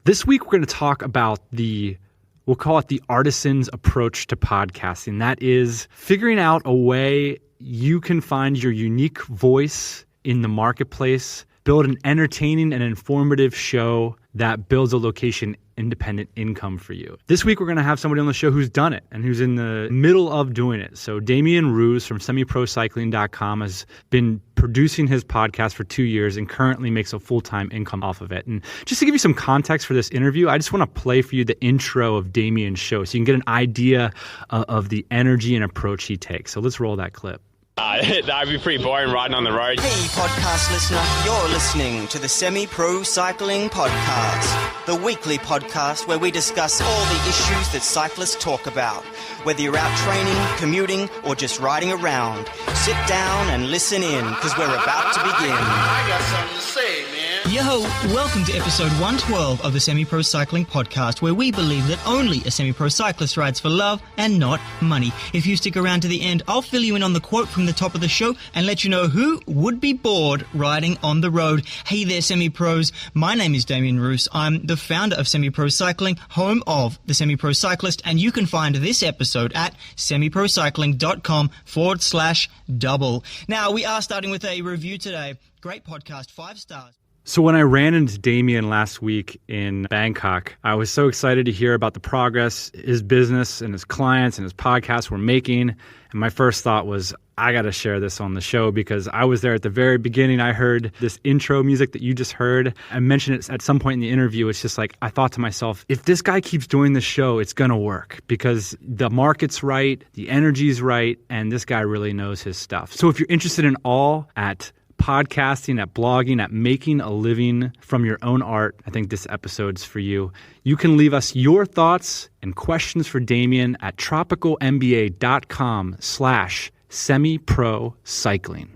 This week, we're going to talk about we'll call it the Artisan's approach to podcasting. That is figuring out a way you can find your unique voice in the marketplace, build an entertaining and informative show that builds a location-independent income for you. This week, we're going to have somebody on the show who's done it and who's in the middle of doing it. So Damien Ruse from semiprocycling.com has been producing his podcast for 2 years and currently makes a full-time income off of it. And just to give you some context for this interview, I just want to play for you the intro of Damien's show so you can get an idea of the energy and approach he takes. So let's roll that clip. That'd be pretty boring riding on the road. Hey, podcast listener, you're listening to the Semi-Pro Cycling Podcast, the weekly podcast where we discuss all the issues that cyclists talk about. Whether you're out training, commuting, or just riding around, sit down and listen in, because we're about to begin. I got something to say, man. Yo, welcome to episode 112 of the Semi-Pro Cycling Podcast, where we believe that only a semi-pro cyclist rides for love and not money. If you stick around to the end, I'll fill you in on the quote from the top of the show and let you know who would be bored riding on the road. Hey there, semi-pros. My name is Damien Ruse. I'm the founder of Semi-Pro Cycling, home of the Semi-Pro Cyclist, and you can find this episode at semiprocycling.com/double. Now, we are starting with a review today. Great podcast, 5 stars. So when I ran into Damian last week in Bangkok, I was so excited to hear about the progress his business and his clients and his podcast were making. And my first thought was, I got to share this on the show because I was there at the very beginning. I heard this intro music that you just heard. I mentioned it at some point in the interview. It's just like, I thought to myself, if this guy keeps doing this show, it's going to work because the market's right, the energy's right, and this guy really knows his stuff. So if you're interested in all at podcasting, at blogging, at making a living from your own art, I think this episode's for you. You can leave us your thoughts and questions for Damian at tropicalmba.com/semiprocycling.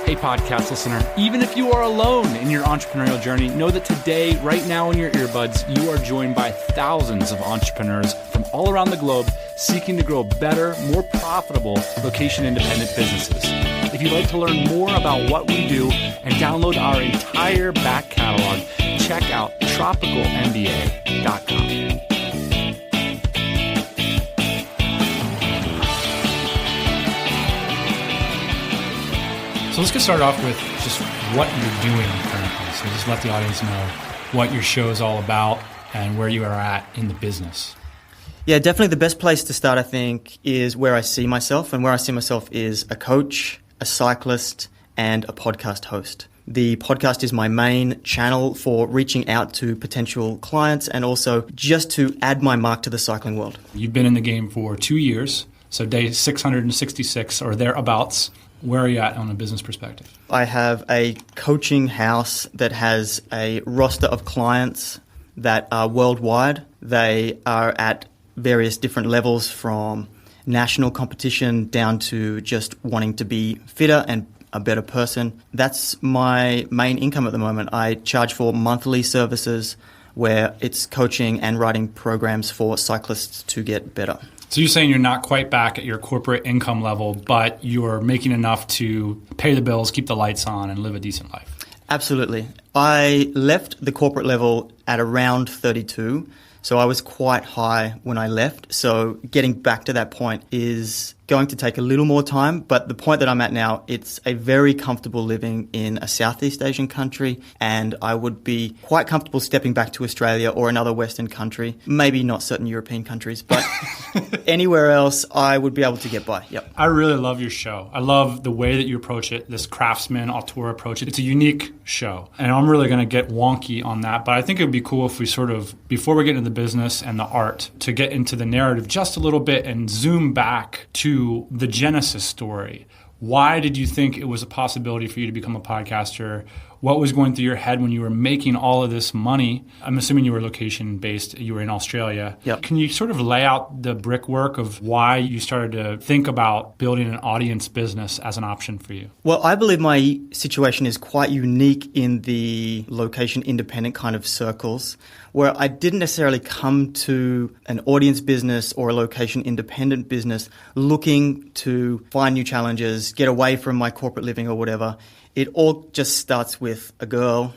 Hey, podcast listener, even if you are alone in your entrepreneurial journey, know that today, right now in your earbuds, you are joined by thousands of entrepreneurs from all around the globe seeking to grow better, more profitable location-independent businesses. If you'd like to learn more about what we do and download our entire back catalog, check out tropicalmba.com. So let's get started off with just what you're doing currently. So just let the audience know what your show is all about and where you are at in the business. Yeah, definitely the best place to start, I think, is where I see myself. And where I see myself is a coach, a cyclist, and a podcast host. The podcast is my main channel for reaching out to potential clients and also just to add my mark to the cycling world. You've been in the game for 2 years, so day 666 or thereabouts. Where are you at on a business perspective? I have a coaching house that has a roster of clients that are worldwide. They are at various different levels from national competition down to just wanting to be fitter and a better person. That's my main income at the moment. I charge for monthly services where it's coaching and writing programs for cyclists to get better. So you're saying you're not quite back at your corporate income level, but you're making enough to pay the bills, keep the lights on, and live a decent life. Absolutely. I left the corporate level at around 32, so I was quite high when I left. So getting back to that point is going to take a little more time, but the point that I'm at now, it's a very comfortable living in a Southeast Asian country, and I would be quite comfortable stepping back to Australia or another Western country, maybe not certain European countries, but anywhere else I would be able to get by. Yep. I really love your show. I love the way that you approach it, this craftsman auteur approach. It's a unique show, and I'm really going to get wonky on that, but I think it would be cool if we sort of, before we get into the business and the art, to get into the narrative just a little bit and zoom back to the genesis story. Why did you think it was a possibility for you to become a podcaster? What was going through your head when you were making all of this money? I'm assuming you were location-based. You were in Australia. Yep. Can you sort of lay out the brickwork of why you started to think about building an audience business as an option for you? Well, I believe my situation is quite unique in the location-independent kind of circles, where I didn't necessarily come to an audience business or a location-independent business looking to find new challenges, get away from my corporate living or whatever. it all just starts with a girl.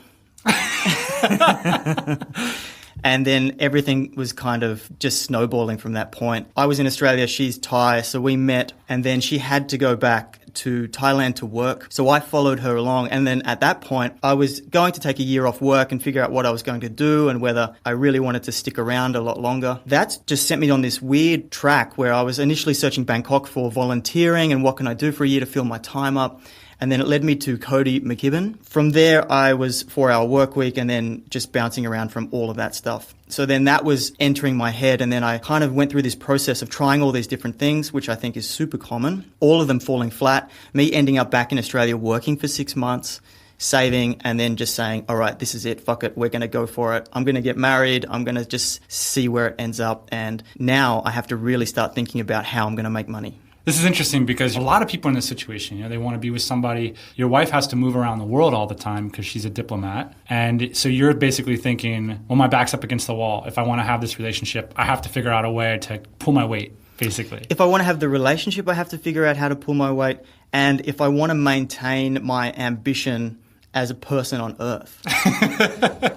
And then everything was kind of just snowballing from that point. I was in Australia, she's Thai, so we met, and then she had to go back to Thailand to work. So I followed her along. And then at that point, I was going to take a year off work and figure out what I was going to do and whether I really wanted to stick around a lot longer. That just sent me on this weird track where I was initially searching Bangkok for volunteering and what can I do for a year to fill my time up. And then it led me to Cody McKibben. From there, I was 4-hour work week and then just bouncing around from all of that stuff. So then that was entering my head. And then I kind of went through this process of trying all these different things, which I think is super common. All of them falling flat. Me ending up back in Australia working for 6 months, saving, and then just saying, all right, this is it. Fuck it. We're going to go for it. I'm going to get married. I'm going to just see where it ends up. And now I have to really start thinking about how I'm going to make money. This is interesting because a lot of people in this situation, they want to be with somebody. Your wife has to move around the world all the time because she's a diplomat. And so you're basically thinking, well, my back's up against the wall. If I want to have this relationship, I have to figure out a way to pull my weight, basically. If I want to have the relationship, I have to figure out how to pull my weight. And if I want to maintain my ambition as a person on earth.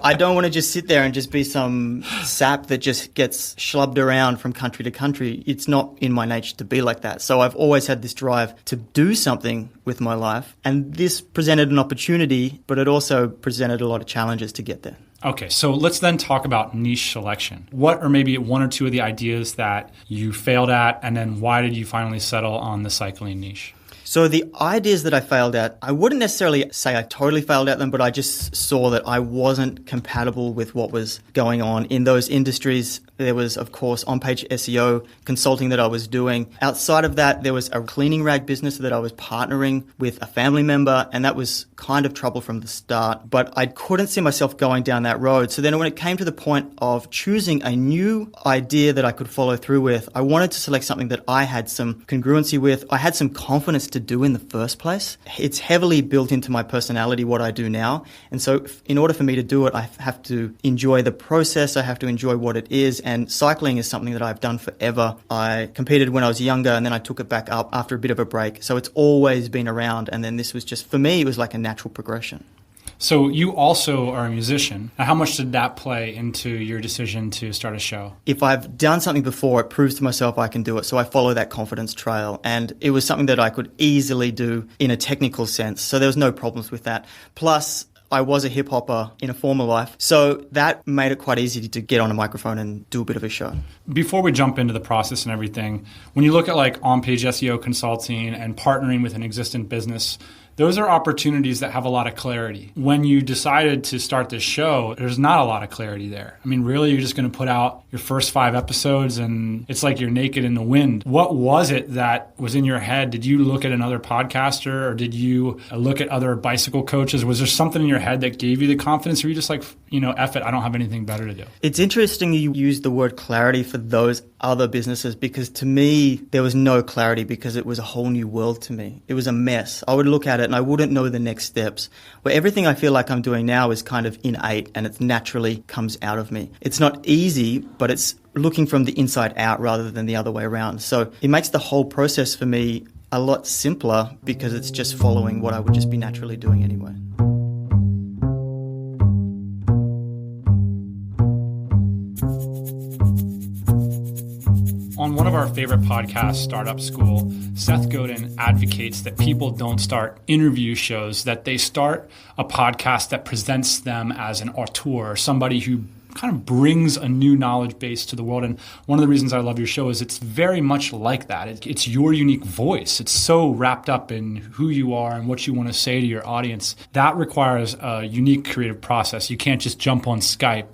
I don't want to just sit there and just be some sap that just gets schlubbed around from country to country. It's not in my nature to be like that. So I've always had this drive to do something with my life. And this presented an opportunity, but it also presented a lot of challenges to get there. Okay, so let's then talk about niche selection. What are maybe one or two of the ideas that you failed at, and then why did you finally settle on the cycling niche? So the ideas that I failed at, I wouldn't necessarily say I totally failed at them, but I just saw that I wasn't compatible with what was going on in those industries. There was, of course, on-page SEO consulting that I was doing. Outside of that, there was a cleaning rag business that I was partnering with a family member, and that was kind of trouble from the start. But I couldn't see myself going down that road. So then when it came to the point of choosing a new idea that I could follow through with, I wanted to select something that I had some congruency with. I had some confidence to do in the first place. It's heavily built into my personality, what I do now. And so in order for me to do it, I have to enjoy the process. I have to enjoy what it is. And cycling is something that I've done forever. I competed when I was younger and then I took it back up after a bit of a break. So it's always been around. And then this was just, for me, it was like a natural progression. So you also are a musician. Now, how much did that play into your decision to start a show? If I've done something before, it proves to myself I can do it. So I follow that confidence trail. And it was something that I could easily do in a technical sense. So there was no problems with that. Plus, I was a hip hopper in a former life. So that made it quite easy to get on a microphone and do a bit of a show. Before we jump into the process and everything, when you look at like on-page SEO consulting and partnering with an existing business, those are opportunities that have a lot of clarity. When you decided to start this show, there's not a lot of clarity there. I mean, really, you're just going to put out your first 5 episodes and it's like you're naked in the wind. What was it that was in your head? Did you look at another podcaster or did you look at other bicycle coaches? Was there something in your head that gave you the confidence or were you just like, F it, I don't have anything better to do? It's interesting you use the word clarity for those other businesses because to me, there was no clarity because it was a whole new world to me. It was a mess. I would look at it and I wouldn't know the next steps. Where everything I feel like I'm doing now is kind of innate and it naturally comes out of me. It's not easy, but it's looking from the inside out rather than the other way around. So it makes the whole process for me a lot simpler because it's just following what I would just be naturally doing anyway. On one of our favorite podcasts, Startup School, Seth Godin advocates that people don't start interview shows, that they start a podcast that presents them as an auteur, somebody who kind of brings a new knowledge base to the world. And one of the reasons I love your show is it's very much like that. It's your unique voice. It's so wrapped up in who you are and what you want to say to your audience. That requires a unique creative process. You can't just jump on Skype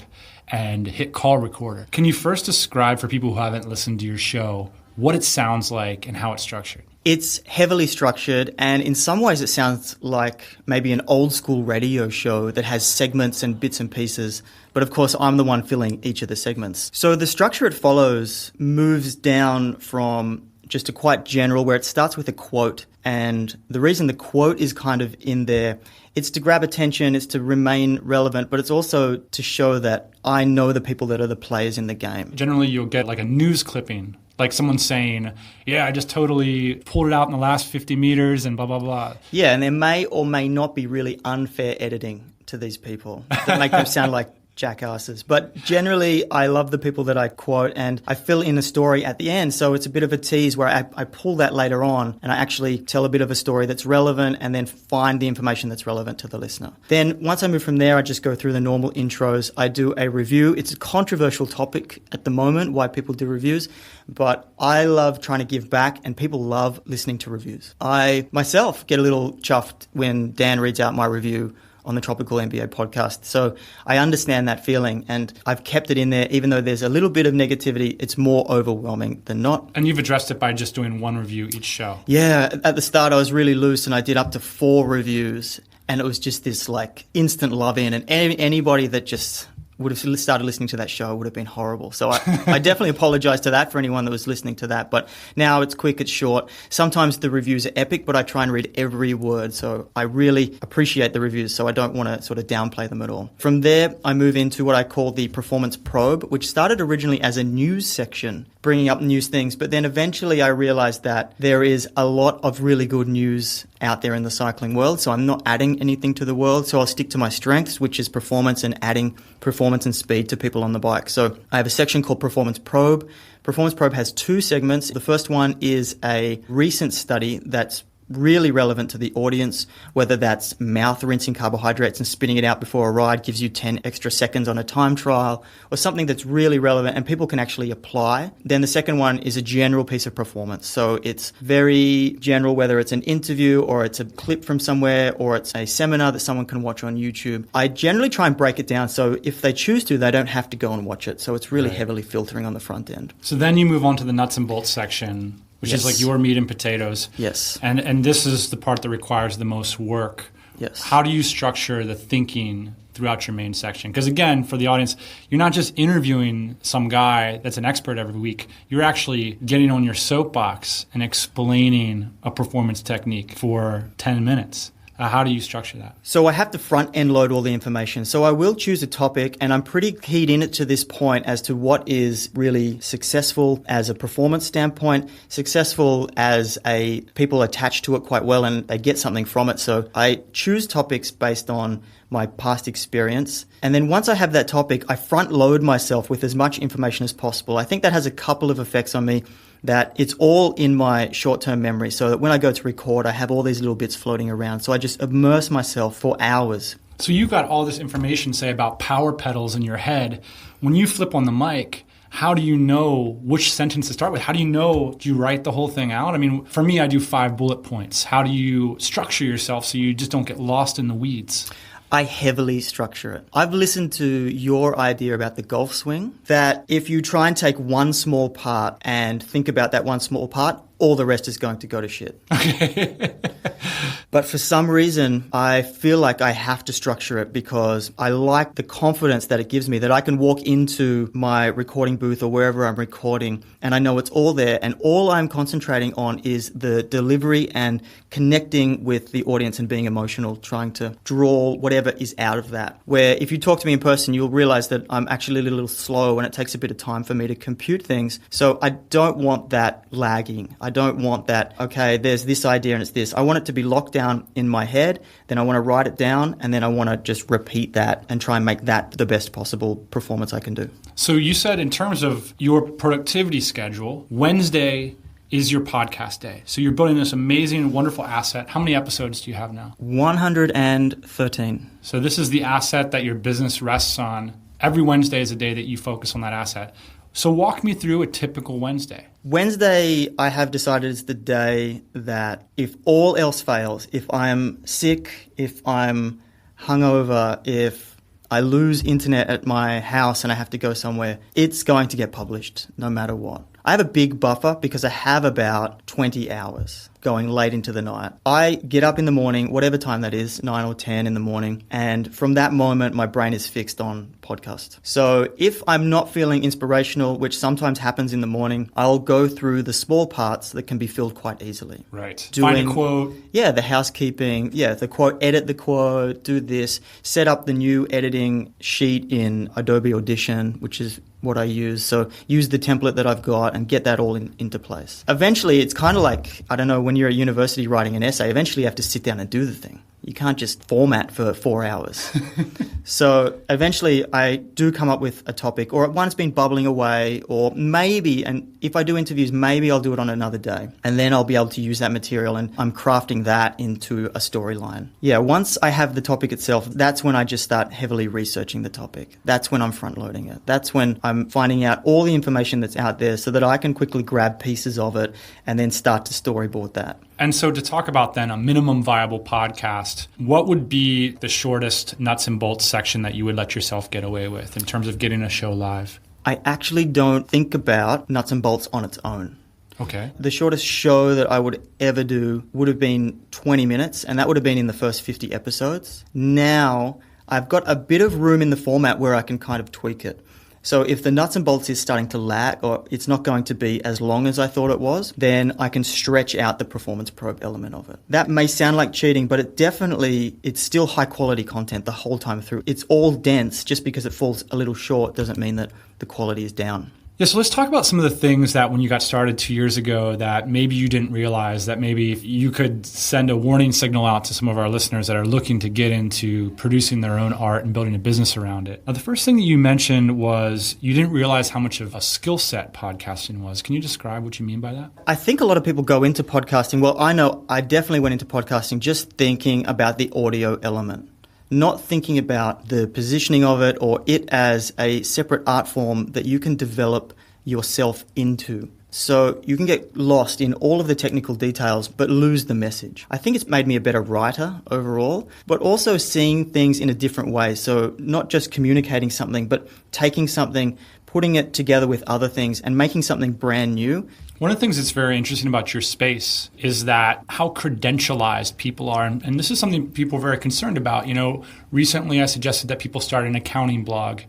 and hit call recorder. Can you first describe for people who haven't listened to your show what it sounds like and how it's structured? It's heavily structured, and in some ways it sounds like maybe an old school radio show that has segments and bits and pieces. But of course, I'm the one filling each of the segments. So the structure it follows moves down from just a quite general, where it starts with a quote. And the reason the quote is kind of in there, it's to grab attention, it's to remain relevant, but it's also to show that I know the people that are the players in the game. Generally, you'll get like a news clipping Like someone saying, yeah, I just totally pulled it out in the last 50 meters and blah, blah, blah. Yeah, and there may or may not be really unfair editing to these people that make them sound like jackasses. But generally, I love the people that I quote, and I fill in a story at the end. So it's a bit of a tease where I pull that later on and I actually tell a bit of a story that's relevant and then find the information that's relevant to the listener. Then once I move from there, I just go through the normal intros. I do a review. It's a controversial topic at the moment, why people do reviews, but I love trying to give back and people love listening to reviews. I myself get a little chuffed when Dan reads out my review on the Tropical MBA podcast. So I understand that feeling and I've kept it in there. Even though there's a little bit of negativity, it's more overwhelming than not. And you've addressed it by just doing one review each show. Yeah, at the start I was really loose and I did up to 4 reviews and it was just this like instant love in, and anybody that just would have started listening to that show would have been horrible. So I definitely apologize to that for anyone that was listening to that. But now it's quick, it's short. Sometimes the reviews are epic, but I try and read every word. So I really appreciate the reviews. So I don't want to sort of downplay them at all. From there, I move into what I call the Performance Probe, which started originally as a news section, bringing up news things. But then eventually I realized that there is a lot of really good news out there in the cycling world. So I'm not adding anything to the world. So I'll stick to my strengths, which is performance and adding performance and speed to people on the bike. So I have a section called Performance Probe. Performance Probe has 2 segments. The first one is a recent study that's really relevant to the audience, whether that's mouth rinsing carbohydrates and spitting it out before a ride gives you 10 extra seconds on a time trial, or something that's really relevant and people can actually apply. Then the second one is a general piece of performance. So it's very general, whether it's an interview or it's a clip from somewhere or it's a seminar that someone can watch on YouTube. I generally try and break it down so if they choose to, they don't have to go and watch it. So it's really heavily filtering on the front end. So then you move on to the nuts and bolts section, which is like your meat and potatoes. Yes. And this is the part that requires the most work. Yes. How do you structure the thinking throughout your main section? Because again, for the audience, you're not just interviewing some guy that's an expert every week. You're actually getting on your soapbox and explaining a performance technique for 10 minutes. How do you structure that? So I have to front end load all the information. So I will choose a topic and I'm pretty keyed in it to this point as to what is really successful as a performance standpoint, successful as people attach to it quite well and they get something from it. So I choose topics based on my past experience. And then once I have that topic, I front load myself with as much information as possible. I think that has a couple of effects on me, that it's all in my short-term memory, so that when I go to record, I have all these little bits floating around. So I just immerse myself for hours. So you've got all this information, say, about power pedals in your head. When you flip on the mic, how do you know which sentence to start with? How do you know, do you write the whole thing out? I mean, for me, I do 5 bullet points. How do you structure yourself so you just don't get lost in the weeds? I heavily structure it. I've listened to your idea about the golf swing, that if you try and take one small part and think about that one small part, all the rest is going to go to shit. Okay. But for some reason, I feel like I have to structure it because I like the confidence that it gives me, that I can walk into my recording booth or wherever I'm recording and I know it's all there, and all I'm concentrating on is the delivery and connecting with the audience and being emotional, trying to draw whatever is out of that. Where if you talk to me in person, you'll realize that I'm actually a little slow and it takes a bit of time for me to compute things. So I don't want that lagging. I don't want that, okay, there's this idea and it's this. I want it to be locked down in my head, then I want to write it down, and then I want to just repeat that and try and make that the best possible performance I can do. So you said in terms of your productivity schedule, Wednesday is your podcast day. So you're building this amazing, wonderful asset. How many episodes do you have now? 113. So this is the asset that your business rests on. Every Wednesday is a day that you focus on that asset. So walk me through a typical Wednesday. Wednesday, I have decided, is the day that if all else fails, if I'm sick, if I'm hungover, if I lose internet at my house and I have to go somewhere, it's going to get published no matter what. I have a big buffer because I have about 20 hours going late into the night. I get up in the morning, whatever time that is, 9 or 10 in the morning, and from that moment, my brain is fixed on podcast. So if I'm not feeling inspirational, which sometimes happens in the morning, I'll go through the small parts that can be filled quite easily. Right. Find a quote. Yeah, the housekeeping. Yeah, the quote, edit the quote, do this, set up the new editing sheet in Adobe Audition, which is what I use. So use the template that I've got and get that all into place. Eventually, it's kind of like, I don't know, when you're at university writing an essay, eventually you have to sit down and do the thing. You can't just format for 4 hours. So eventually I do come up with a topic, or one's been bubbling away, or maybe, and if I do interviews, maybe I'll do it on another day. And then I'll be able to use that material, and I'm crafting that into a storyline. Yeah, once I have the topic itself, that's when I just start heavily researching the topic. That's when I'm front loading it. That's when I'm finding out all the information that's out there so that I can quickly grab pieces of it and then start to storyboard that. And so to talk about then a minimum viable podcast, what would be the shortest nuts and bolts section that you would let yourself get away with in terms of getting a show live? I actually don't think about nuts and bolts on its own. Okay. The shortest show that I would ever do would have been 20 minutes, and that would have been in the first 50 episodes. Now, I've got a bit of room in the format where I can kind of tweak it. So if the nuts and bolts is starting to lag, or it's not going to be as long as I thought it was, then I can stretch out the performance probe element of it. That may sound like cheating, but it's still high quality content the whole time through. It's all dense. Just because it falls a little short doesn't mean that the quality is down. Yeah, so let's talk about some of the things that when you got started 2 years ago that maybe you didn't realize, that maybe you could send a warning signal out to some of our listeners that are looking to get into producing their own art and building a business around it. Now, the first thing that you mentioned was you didn't realize how much of a skill set podcasting was. Can you describe what you mean by that? I think a lot of people go into podcasting. Well, I know I definitely went into podcasting just thinking about the audio element, not thinking about the positioning of it or it as a separate art form that you can develop yourself into. So you can get lost in all of the technical details but lose the message. I think it's made me a better writer overall, but also seeing things in a different way. So not just communicating something, but taking something, putting it together with other things and making something brand new. One of the things that's very interesting about your space is that how credentialized people are. And this is something people are very concerned about. You know, recently I suggested that people start an accounting blog.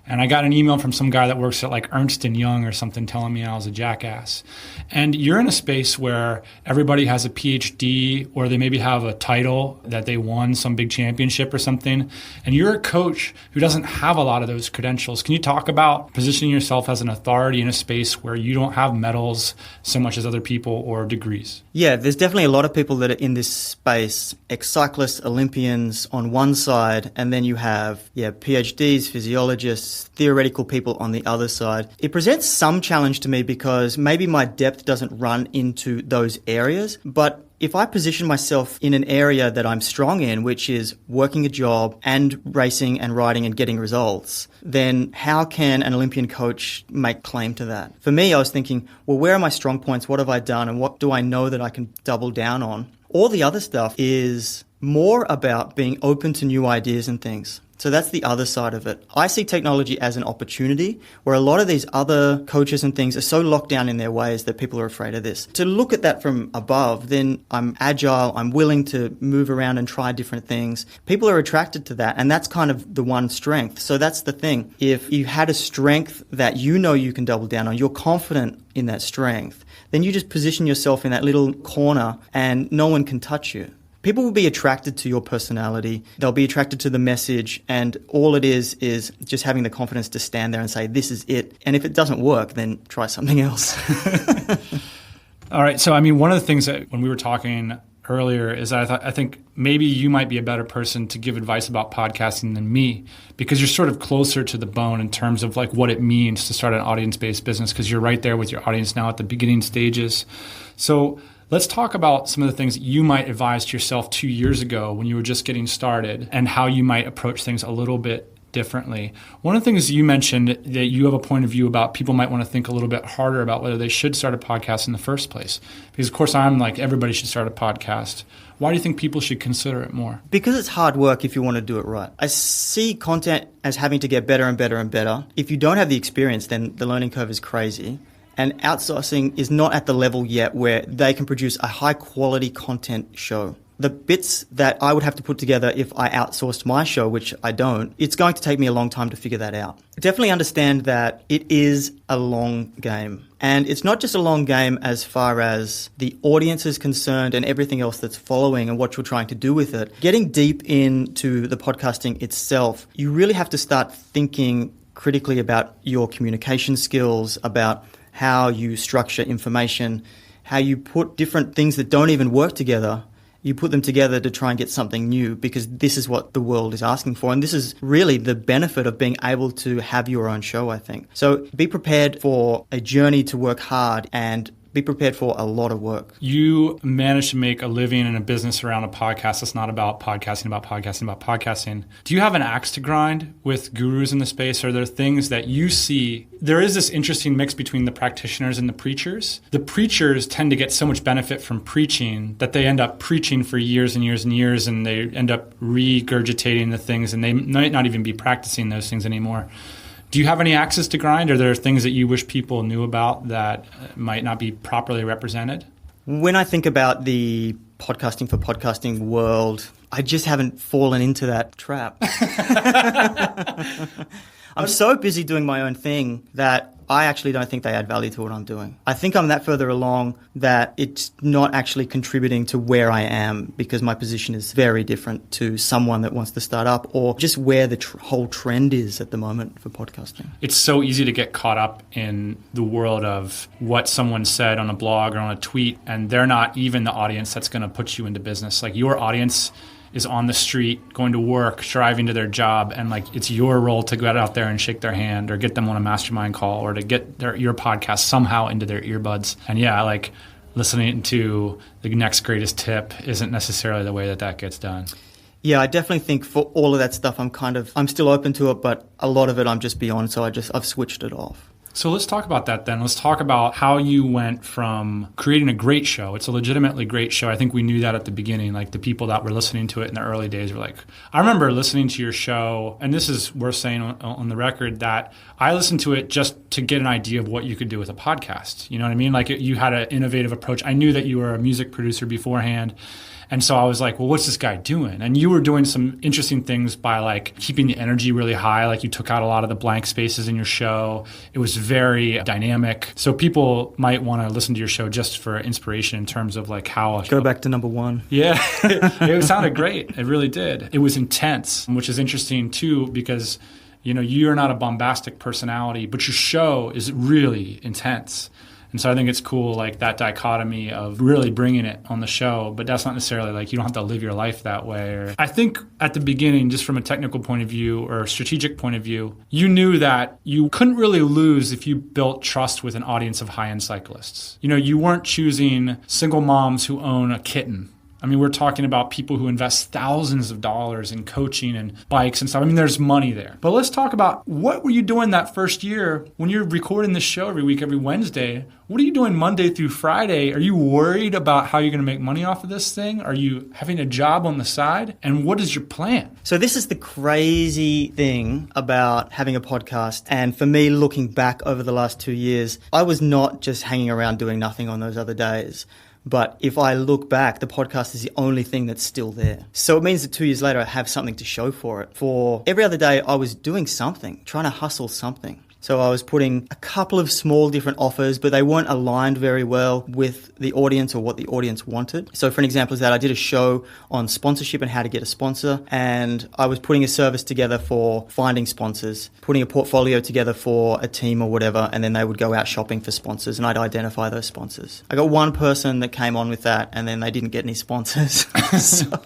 And I got an email from some guy that works at like Ernst & Young or something telling me I was a jackass. And you're in a space where everybody has a PhD or they maybe have a title that they won some big championship or something. And you're a coach who doesn't have a lot of those credentials. Can you talk about positioning yourself as an authority in a space where you don't have medals so much as other people or degrees? Yeah, there's definitely a lot of people that are in this space, ex-cyclists, Olympians on one side, and then you have PhDs, physiologists, theoretical people on the other side. It presents some challenge to me because maybe my depth doesn't run into those areas, but if I position myself in an area that I'm strong in, which is working a job and racing and riding and getting results, then how can an Olympian coach make claim to that? For me, I was thinking, well, where are my strong points? What have I done? And what do I know that I can double down on? All the other stuff is more about being open to new ideas and things. So that's the other side of it. I see technology as an opportunity where a lot of these other coaches and things are so locked down in their ways that people are afraid of this. To look at that from above, then I'm agile, I'm willing to move around and try different things. People are attracted to that, and that's kind of the one strength. So that's the thing. If you had a strength that you know you can double down on, you're confident in that strength, then you just position yourself in that little corner and no one can touch you. People will be attracted to your personality. They'll be attracted to the message. And all it is just having the confidence to stand there and say, this is it. And if it doesn't work, then try something else. All right. So, I mean, one of the things that when we were talking earlier is I think maybe you might be a better person to give advice about podcasting than me, because you're sort of closer to the bone in terms of like what it means to start an audience-based business, because you're right there with your audience now at the beginning stages. So let's talk about some of the things that you might advise to yourself 2 years ago when you were just getting started and how you might approach things a little bit differently. One of the things you mentioned that you have a point of view about, people might want to think a little bit harder about whether they should start a podcast in the first place. Because, of course, I'm like, everybody should start a podcast. Why do you think people should consider it more? Because it's hard work if you want to do it right. I see content as having to get better and better and better. If you don't have the experience, then the learning curve is crazy. And outsourcing is not at the level yet where they can produce a high quality content show. The bits that I would have to put together if I outsourced my show, which I don't, it's going to take me a long time to figure that out. Definitely understand that it is a long game. And it's not just a long game as far as the audience is concerned and everything else that's following and what you're trying to do with it. Getting deep into the podcasting itself, you really have to start thinking critically about your communication skills, about how you structure information, how you put different things that don't even work together, you put them together to try and get something new, because this is what the world is asking for. And this is really the benefit of being able to have your own show, I think. So be prepared for a journey to work hard and be prepared for a lot of work. You managed to make a living in a business around a podcast that's not about podcasting. Do you have an axe to grind with gurus in the space? Are there things that you see? There is this interesting mix between the practitioners and the preachers. The preachers tend to get so much benefit from preaching that they end up preaching for years and years and years, and they end up regurgitating the things, and they might not even be practicing those things anymore. Do you have any axes to grind? Are there things that you wish people knew about that might not be properly represented? When I think about the podcasting for podcasting world, I just haven't fallen into that trap. I'm so busy doing my own thing that I actually don't think they add value to what I'm doing. I think I'm that further along that it's not actually contributing to where I am, because my position is very different to someone that wants to start up, or just where the whole trend is at the moment for podcasting. It's so easy to get caught up in the world of what someone said on a blog or on a tweet, and they're not even the audience that's going to put you into business. Like, your audience is on the street, going to work, driving to their job, and like, it's your role to go out there and shake their hand or get them on a mastermind call or to get your podcast somehow into their earbuds. And yeah, like, listening to the next greatest tip isn't necessarily the way that gets done. Yeah, I definitely think for all of that stuff, I'm still open to it, but a lot of it I'm just beyond, so I've switched it off. So let's talk about that then. Let's talk about how you went from creating a great show. It's a legitimately great show. I think we knew that at the beginning. Like, the people that were listening to it in the early days were like, I remember listening to your show, and this is worth saying on the record, that I listened to it just to get an idea of what you could do with a podcast. You know what I mean? Like, you had an innovative approach. I knew that you were a music producer beforehand. And so I was like, well, what's this guy doing? And you were doing some interesting things by like keeping the energy really high. Like, you took out a lot of the blank spaces in your show. It was very dynamic. So people might want to listen to your show just for inspiration in terms of like how... Go back to number one. Yeah, it sounded great. It really did. It was intense, which is interesting too, because, you know, you're not a bombastic personality, but your show is really intense. And so I think it's cool, like, that dichotomy of really bringing it on the show, but that's not necessarily like you don't have to live your life that way. Or I think at the beginning, just from a technical point of view or a strategic point of view, you knew that you couldn't really lose if you built trust with an audience of high-end cyclists. You know, you weren't choosing single moms who own a kitten. I mean, we're talking about people who invest thousands of dollars in coaching and bikes and stuff. I mean, there's money there. But let's talk about, what were you doing that first year when you're recording this show every week, every Wednesday? What are you doing Monday through Friday? Are you worried about how you're going to make money off of this thing? Are you having a job on the side? And what is your plan? So this is the crazy thing about having a podcast. And for me, looking back over the last 2 years, I was not just hanging around doing nothing on those other days. But if I look back, the podcast is the only thing that's still there. So it means that 2 years later, I have something to show for it. For every other day, I was doing something, trying to hustle something. So I was putting a couple of small different offers, but they weren't aligned very well with the audience or what the audience wanted. So for an example is that I did a show on sponsorship and how to get a sponsor, and I was putting a service together for finding sponsors, putting a portfolio together for a team or whatever, and then they would go out shopping for sponsors, and I'd identify those sponsors. I got one person that came on with that, and then they didn't get any sponsors. So,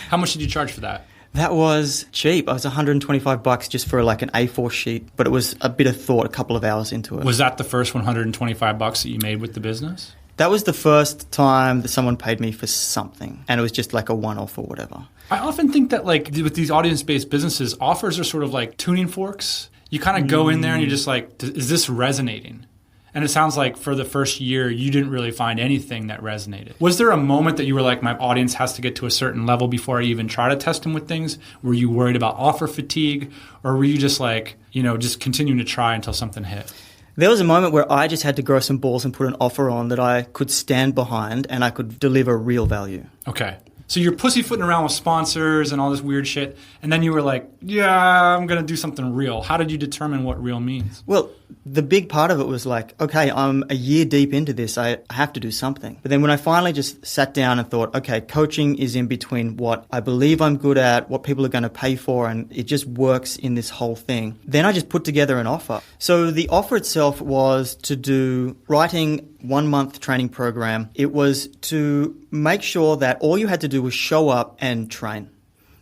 how much did you charge for that? That was cheap. It was $125 just for like an A4 sheet, but it was a bit of thought, a couple of hours into it. Was that the first $125 that you made with the business? That was the first time that someone paid me for something, and it was just like a one-off or whatever. I often think that, like, with these audience-based businesses, offers are sort of like tuning forks. You kind of go in there and you're just like, is this resonating? And it sounds like for the first year, you didn't really find anything that resonated. Was there a moment that you were like, my audience has to get to a certain level before I even try to test them with things? Were you worried about offer fatigue? Or were you just like, you know, just continuing to try until something hit? There was a moment where I just had to grow some balls and put an offer on that I could stand behind and I could deliver real value. Okay. So you're pussyfooting around with sponsors and all this weird shit, and then you were like, yeah, I'm going to do something real. How did you determine what real means? Well, the big part of it was like, okay, I'm a year deep into this. I have to do something. But then when I finally just sat down and thought, okay, coaching is in between what I believe I'm good at, what people are going to pay for, and it just works in this whole thing. Then I just put together an offer. So the offer itself was to do writing 1 month training program. It was to make sure that all you had to do was show up and train.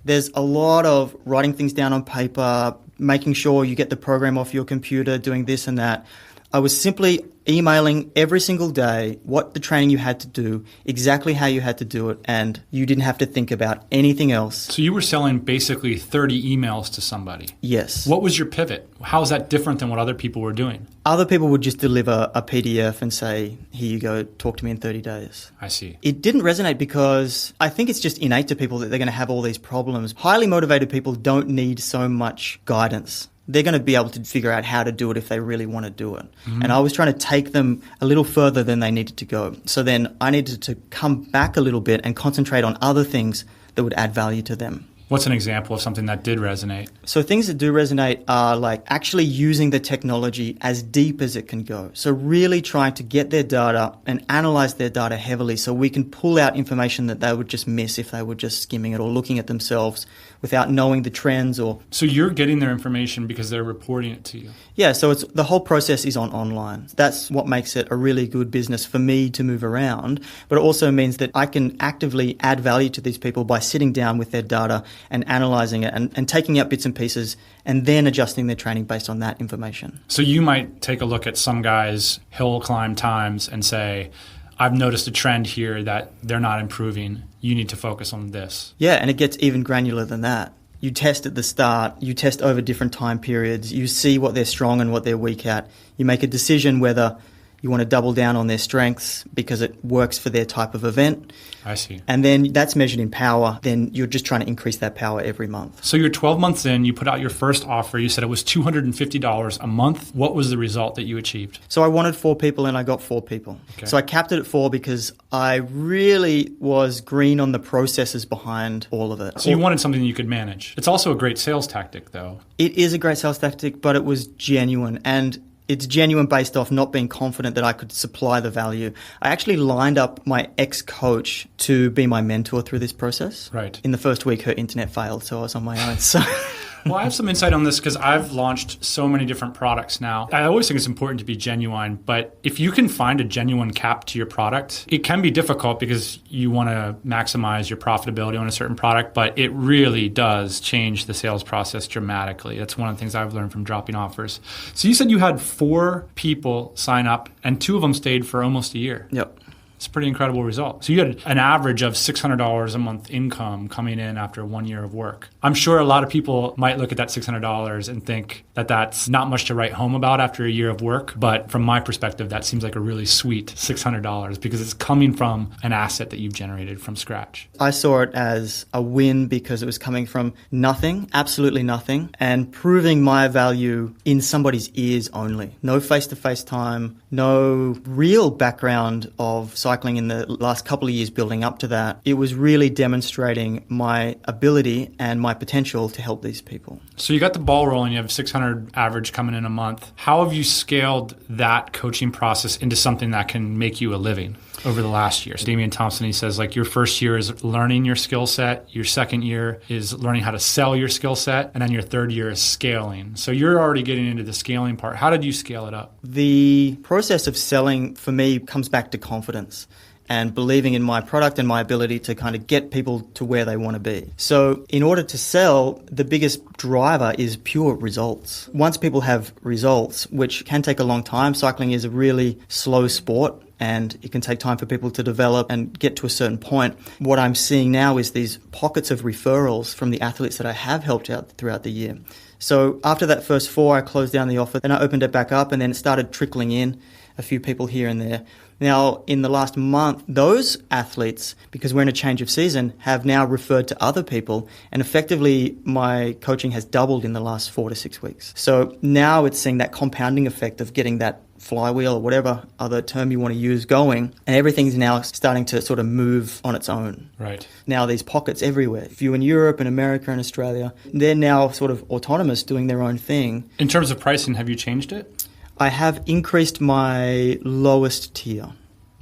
There's a lot of writing things down on paper, making sure you get the program off your computer, doing this and that. I was simply emailing every single day what the training you had to do, exactly how you had to do it, and you didn't have to think about anything else. So you were selling basically 30 emails to somebody. Yes. What was your pivot? How is that different than what other people were doing? Other people would just deliver a PDF and say, here you go, talk to me in 30 days. I see. It didn't resonate because I think it's just innate to people that they're going to have all these problems. Highly motivated people don't need so much guidance. They're going to be able to figure out how to do it if they really want to do it. Mm-hmm. And I was trying to take them a little further than they needed to go. So then I needed to come back a little bit and concentrate on other things that would add value to them. What's an example of something that did resonate? So things that do resonate are like actually using the technology as deep as it can go. So really trying to get their data and analyze their data heavily so we can pull out information that they would just miss if they were just skimming it or looking at themselves without knowing the trends or... So you're getting their information because they're reporting it to you? Yeah, so it's the whole process is online. That's what makes it a really good business for me to move around, but it also means that I can actively add value to these people by sitting down with their data and analyzing it and taking out bits and pieces and then adjusting their training based on that information. So you might take a look at some guys' hill climb times and say, I've noticed a trend here that they're not improving. You need to focus on this. Yeah, and it gets even granular than that. You test at the start, you test over different time periods, you see what they're strong and what they're weak at. You make a decision whether you want to double down on their strengths because it works for their type of event. I see. And then that's measured in power. Then you're just trying to increase that power every month. So you're 12 months in, you put out your first offer. You said it was $250 a month. What was the result that you achieved? So I wanted 4 people and I got 4 people. Okay. So I capped it at 4 because I really was green on the processes behind all of it. So you wanted something that you could manage. It's also a great sales tactic, though. It is a great sales tactic, but it was genuine. And it's genuine based off not being confident that I could supply the value. I actually lined up my ex-coach to be my mentor through this process. Right. In the first week, her internet failed, so I was on my own. So... Well, I have some insight on this because I've launched so many different products now. I always think it's important to be genuine, but if you can find a genuine cap to your product, it can be difficult because you want to maximize your profitability on a certain product, but it really does change the sales process dramatically. That's one of the things I've learned from dropping offers. So you said you had 4 people sign up and 2 of them stayed for almost a year. Yep. It's a pretty incredible result. So you had an average of $600 a month income coming in after 1 year of work. I'm sure a lot of people might look at that $600 and think that that's not much to write home about after a year of work. But from my perspective, that seems like a really sweet $600 because it's coming from an asset that you've generated from scratch. I saw it as a win because it was coming from nothing, absolutely nothing, and proving my value in somebody's ears only. No face-to-face time, no real background of cycling in the last couple of years building up to that. It was really demonstrating my ability and my potential to help these people. So you got the ball rolling. You have 600 average coming in a month. How have you scaled that coaching process into something that can make you a living over the last year? So Damian Thompson, he says, like, your first year is learning your skill set. Your second year is learning how to sell your skill set. And then your third year is scaling. So you're already getting into the scaling part. How did you scale it up? The process of selling for me comes back to confidence and believing in my product and my ability to kind of get people to where they want to be. So in order to sell, the biggest driver is pure results. Once people have results, which can take a long time, cycling is a really slow sport and it can take time for people to develop and get to a certain point. What I'm seeing now is these pockets of referrals from the athletes that I have helped out throughout the year. So after that first 4, I closed down the offer, then I opened it back up and then it started trickling in, a few people here and there. Now, in the last month, those athletes, because we're in a change of season, have now referred to other people, and effectively my coaching has doubled in the last 4 to 6 weeks. So now it's seeing that compounding effect of getting that flywheel or whatever other term you want to use going, and everything's now starting to sort of move on its own. Right. Now these pockets everywhere. If you're in Europe and America and Australia, they're now sort of autonomous, doing their own thing. In terms of pricing, have you changed it? I have increased my lowest tier.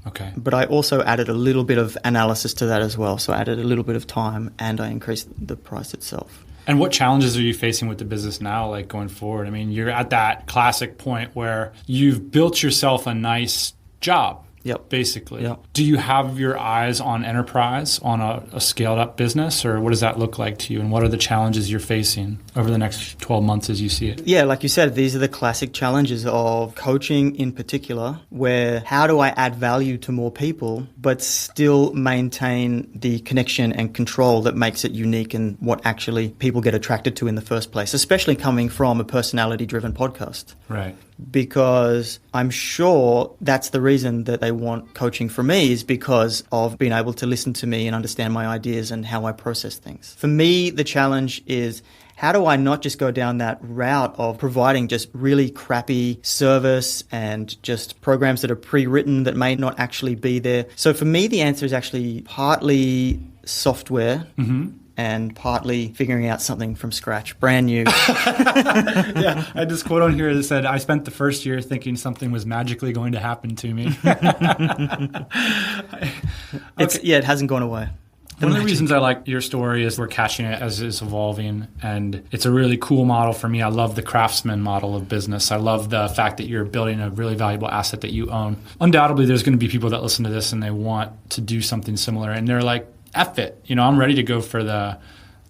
Okay. But I also added a little bit of analysis to that as well. So I added a little bit of time and I increased the price itself. And what challenges are you facing with the business now, like going forward? I mean, you're at that classic point where you've built yourself a nice job. Yep. Basically. Yep. Do you have your eyes on enterprise, on a scaled up business, or what does that look like to you? And what are the challenges you're facing over the next 12 months as you see it? Yeah, like you said, these are the classic challenges of coaching in particular, where how do I add value to more people, but still maintain the connection and control that makes it unique and what actually people get attracted to in the first place, especially coming from a personality-driven podcast. Right. Because I'm sure that's the reason that they want coaching from me, is because of being able to listen to me and understand my ideas and how I process things. For me, the challenge is, how do I not just go down that route of providing just really crappy service and just programs that are pre-written that may not actually be there? So for me, the answer is actually partly software. Mm-hmm. And partly figuring out something from scratch, brand new. Yeah, I had this quote on here that said, I spent the first year thinking something was magically going to happen to me. It hasn't gone away. One of the reasons I like your story is we're catching it as it's evolving, and it's a really cool model for me. I love the craftsman model of business. I love the fact that you're building a really valuable asset that you own. Undoubtedly, there's going to be people that listen to this and they want to do something similar, and they're like, F it. I'm ready to go for the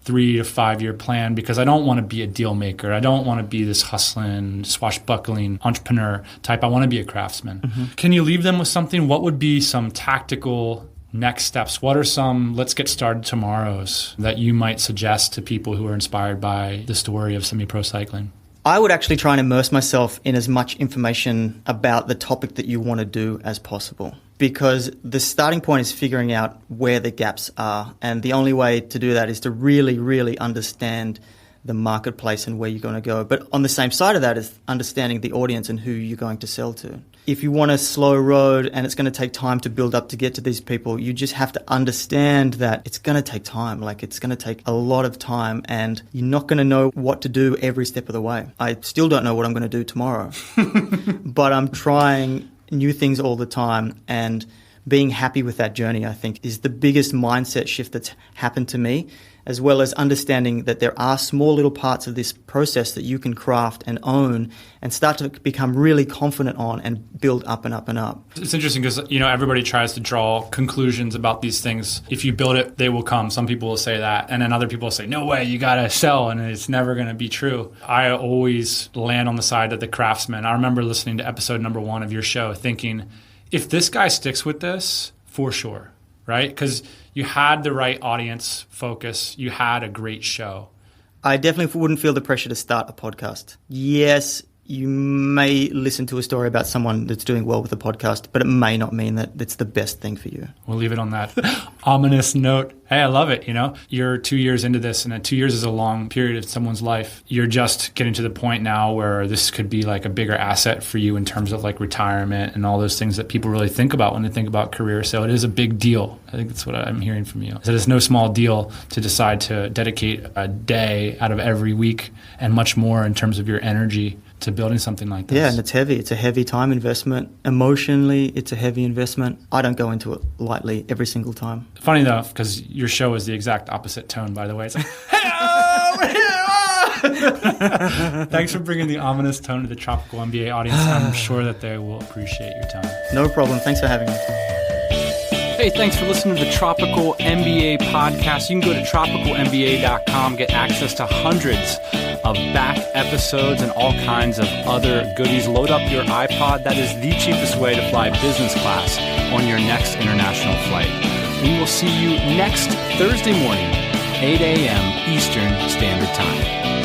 3 to 5 year plan because I don't want to be a deal maker. I don't want to be this hustling, swashbuckling entrepreneur type. I want to be a craftsman. Mm-hmm. Can you leave them with something? What would be some tactical next steps? What are some let's get started tomorrows that you might suggest to people who are inspired by the story of semi-pro cycling? I would actually try and immerse myself in as much information about the topic that you want to do as possible. Because the starting point is figuring out where the gaps are. And the only way to do that is to really, really understand the marketplace and where you're going to go. But on the same side of that is understanding the audience and who you're going to sell to. If you want a slow road and it's going to take time to build up to get to these people, you just have to understand that it's going to take time. Like, it's going to take a lot of time and you're not going to know what to do every step of the way. I still don't know what I'm going to do tomorrow, but I'm trying new things all the time, and being happy with that journey, I think, is the biggest mindset shift that's happened to me, as well as understanding that there are small little parts of this process that you can craft and own and start to become really confident on and build up and up and up. It's interesting because, everybody tries to draw conclusions about these things. If you build it, they will come. Some people will say that. And then other people will say, no way, you got to sell, and it's never going to be true. I always land on the side of the craftsman. I remember listening to episode number 1 of your show thinking, if this guy sticks with this, for sure, right? Because you had the right audience focus. You had a great show. I definitely wouldn't feel the pressure to start a podcast. Yes, you may listen to a story about someone that's doing well with a podcast, but it may not mean that it's the best thing for you. We'll leave it on that ominous note. Hey, I love it. You're 2 years into this, and 2 years is a long period of someone's life. You're just getting to the point now where this could be like a bigger asset for you in terms of like retirement and all those things that people really think about when they think about career. So it is a big deal. I think that's what I'm hearing from you. That it's no small deal to decide to dedicate a day out of every week and much more in terms of your energy to building something like this. Yeah, and it's heavy. It's a heavy time investment. Emotionally, it's a heavy investment. I don't go into it lightly every single time. Funny though, because your show is the exact opposite tone, by the way. It's like, thanks for bringing the ominous tone to the Tropical MBA audience. I'm sure that they will appreciate your time. No problem. Thanks for having me. Hey, thanks for listening to the Tropical MBA podcast. You can go to tropicalmba.com, get access to hundreds of back episodes and all kinds of other goodies. Load up your iPod. That is the cheapest way to fly business class on your next international flight. We will see you next Thursday morning, 8 a.m. Eastern Standard Time.